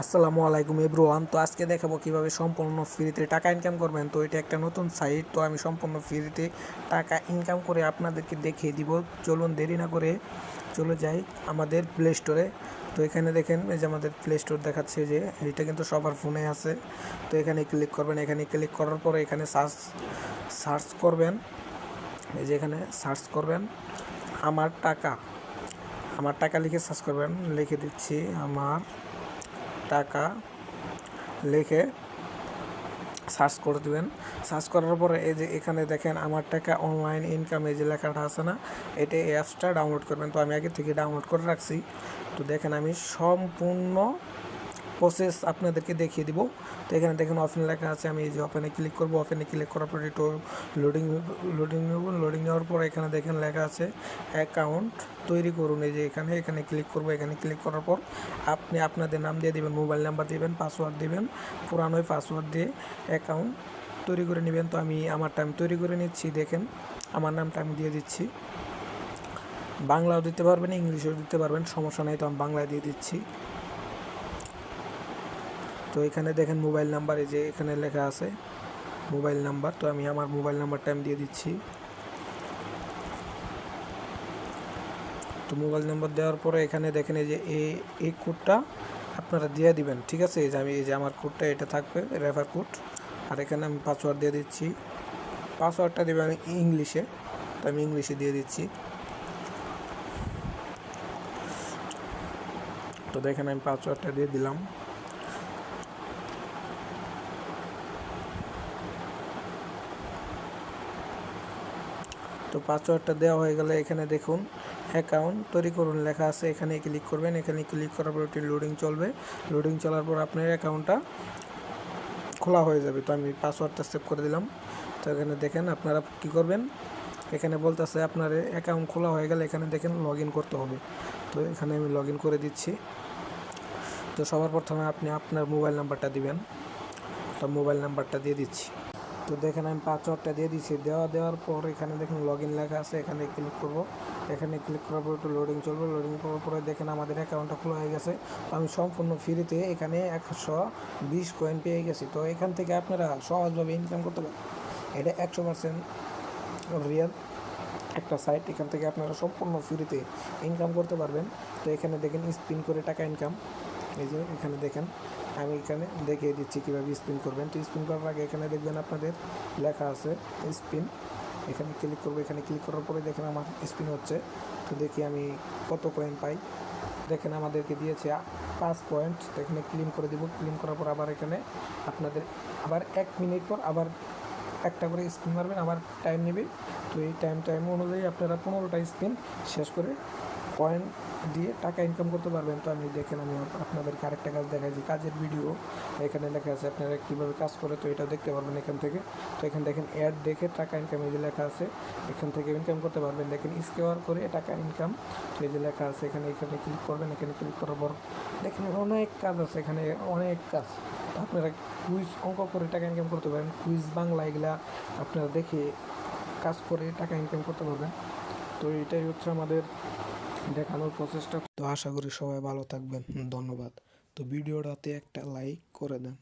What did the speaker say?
আসসালামু আলাইকুম এভরিওয়ান। তো আজকে দেখাবো কিভাবে সম্পূর্ণ ফ্রিতে টাকা ইনকাম করবেন। তো এটা একটা নতুন সাইট, তো আমি সম্পূর্ণ ফ্রিতে টাকা ইনকাম করে আপনাদেরকে দেখিয়ে দিব। চলুন দেরি না করে চলে যাই আমাদের প্লে স্টোরে। তো এখানে দেখেন এই যে আমাদের প্লে স্টোর দেখাচ্ছে, যে এটা কিন্তু সবার ফোনে আছে। তো এখানে ক্লিক করবেন, এখানে ক্লিক করার পরে এখানে সার্চ করবেন। এই যে এখানে সার্চ করবেন আমার টাকা লিখে সার্চ করবেন। লিখে দিচ্ছি আমার টাকা, লিখে সার্চ করে দেবেন। সার্চ করার পরে এই যে এখানে দেখেন আমার টাকা অনলাইন ইনকাম, এই যে লেখাটা আছে না, এটা এই অ্যাপসটা ডাউনলোড করবেন। তো আমি আগে থেকে ডাউনলোড করে রাখছি। তো দেখেন আমি সম্পূর্ণ প্রসেস আপনাদেরকে দেখিয়ে দিব। তো এখানে দেখেন ওপেন লেখা আছে, আমি এই যে ওপেনে ক্লিক করব। ওপেনে ক্লিক করার পরে একটু লোডিং নেওয়ার পর এখানে দেখেন লেখা আছে অ্যাকাউন্ট তৈরি করুন। এই যে এখানে ক্লিক করব। এখানে ক্লিক করার পর আপনি আপনাদের নাম দিয়ে দেবেন, মোবাইল নাম্বার দিবেন, পাসওয়ার্ড দিবেন। পুরানো পাসওয়ার্ড দিয়ে অ্যাকাউন্ট তৈরি করে নেবেন। তো আমি আমারটা তৈরি করে নিচ্ছি। দেখেন আমার নামটা আমি দিয়ে দিচ্ছি। বাংলাও দিতে পারবেন, ইংলিশেও দিতে পারবেন, সমস্যা নেই। তো আমি বাংলায় দিয়ে দিচ্ছি। তো এখানে দেখেন মোবাইল নাম্বার, এই যে এখানে লেখা আছে মোবাইল নাম্বার। তো আমি আমার মোবাইল নাম্বারটা আমি দিয়ে দিচ্ছি। তো মোবাইল নাম্বার দেওয়ার পরে এখানে দেখেন এই যে এই কোডটা আপনারা দিয়ে দিবেন, ঠিক আছে। এই যে আমার কোডটা এটা থাকবে, রেফার কোড। আর এখানে আমি পাসওয়ার্ড দিয়ে দিচ্ছি। পাসওয়ার্ডটা দেবেন ইংলিশে, তো আমি ইংলিশে দিয়ে দিচ্ছি। তো দেখেন আমি পাসওয়ার্ডটা দিয়ে দিলাম। তো পাসওয়ার্ডটা দেওয়া হয়ে গেলে এখানে দেখুন অ্যাকাউন্ট তৈরি করুন লেখা আছে, এখানে ক্লিক করবেন। এখানে ক্লিক করার পর একটি লোডিং চলবে। লোডিং চলার পর আপনার অ্যাকাউন্টটা খোলা হয়ে যাবে। তো আমি পাসওয়ার্ডটা সেভ করে দিলাম। তো এখানে দেখেন আপনারা কী করবেন, এখানে বলতেছে আপনার অ্যাকাউন্ট খোলা হয়ে গেলে এখানে দেখেন লগ ইন করতে হবে। তো এখানে আমি লগ ইন করে দিচ্ছি। তো সবার প্রথমে আপনি আপনার মোবাইল নাম্বারটা দিবেন। তো মোবাইল নাম্বারটা দিয়ে দিচ্ছি। তো দেখেন আমি পাসওয়ার্ডটা দিয়ে দিচ্ছি। দেওয়ার পর এখানে দেখেন লগ ইন লেখা আছে, এখানে ক্লিক করব। এখানে ক্লিক করার পর একটু লোডিং চলবে। লোডিং করার পরে দেখেন আমাদের অ্যাকাউন্টটা খোলা হয়ে গেছে। তো আমি সম্পূর্ণ ফ্রিতে এখানে 120 কয়েন পেয়ে গেছি। তো এখান থেকে আপনারা সহজভাবে ইনকাম করতে পারেন। এটা 100% রিয়েল একটা সাইট। এখান থেকে আপনারা সম্পূর্ণ ফ্রিতে ইনকাম করতে পারবেন। তো এখানে দেখেন স্পিন করে টাকা ইনকাম। এই যে এখানে দেখেন আমি এখানে দেখিয়ে দিচ্ছি কীভাবে স্পিন করবেন। তো স্পিন করার আগে এখানে দেখবেন আপনাদের লেখা আছে স্পিন। এখানে ক্লিক করবো। এখানে ক্লিক করার পরে দেখেন আমার স্পিন হচ্ছে। তো দেখি আমি কত কয়েন পাই। দেখেন আমাদেরকে দিয়েছে 5 পয়েন্ট। তো এখানে ক্লিন করে দিব। ক্লিন করার পর আবার এখানে আপনাদের আবার 1 মিনিট পর আবার একটা করে স্পিন মারবেন, আবার টাইম নেবে। তো এই টাইম অনুযায়ী আপনারা 15টা স্পিন শেষ করে কয়েন দিয়ে টাকা ইনকাম করতে পারবেন। তো আমি দেখেন আমি আপনাদেরকে আরেকটা কাজ দেখাচ্ছি, কাজের ভিডিও। এখানে লেখা আছে আপনারা কীভাবে কাজ করে, তো এটাও দেখতে পারবেন এখান থেকে। তো এখানে দেখেন অ্যাড দেখে টাকা ইনকাম, এই যে লেখা আছে, এখান থেকে ইনকাম করতে পারবেন। দেখেন স্কোয়ার করে টাকা ইনকাম, তো এই যে লেখা আছে এখানে ক্লিক করবেন। এখানে ক্লিক করার পর দেখেন অনেক কাজ আছে, এখানে অনেক কাজ। তো আপনারা কুইজ অঙ্ক করে টাকা ইনকাম করতে পারেন, কুইজ বাংলা, এগুলা আপনারা দেখে কাজ করে টাকা ইনকাম করতে পারবেন। তো এটাই হচ্ছে আমাদের দেখানোর প্রচেষ্টা। তো আশা করি সবাই ভালো থাকবেন, ধন্যবাদ। তো ভিডিওটাতে একটা লাইক করে দেন।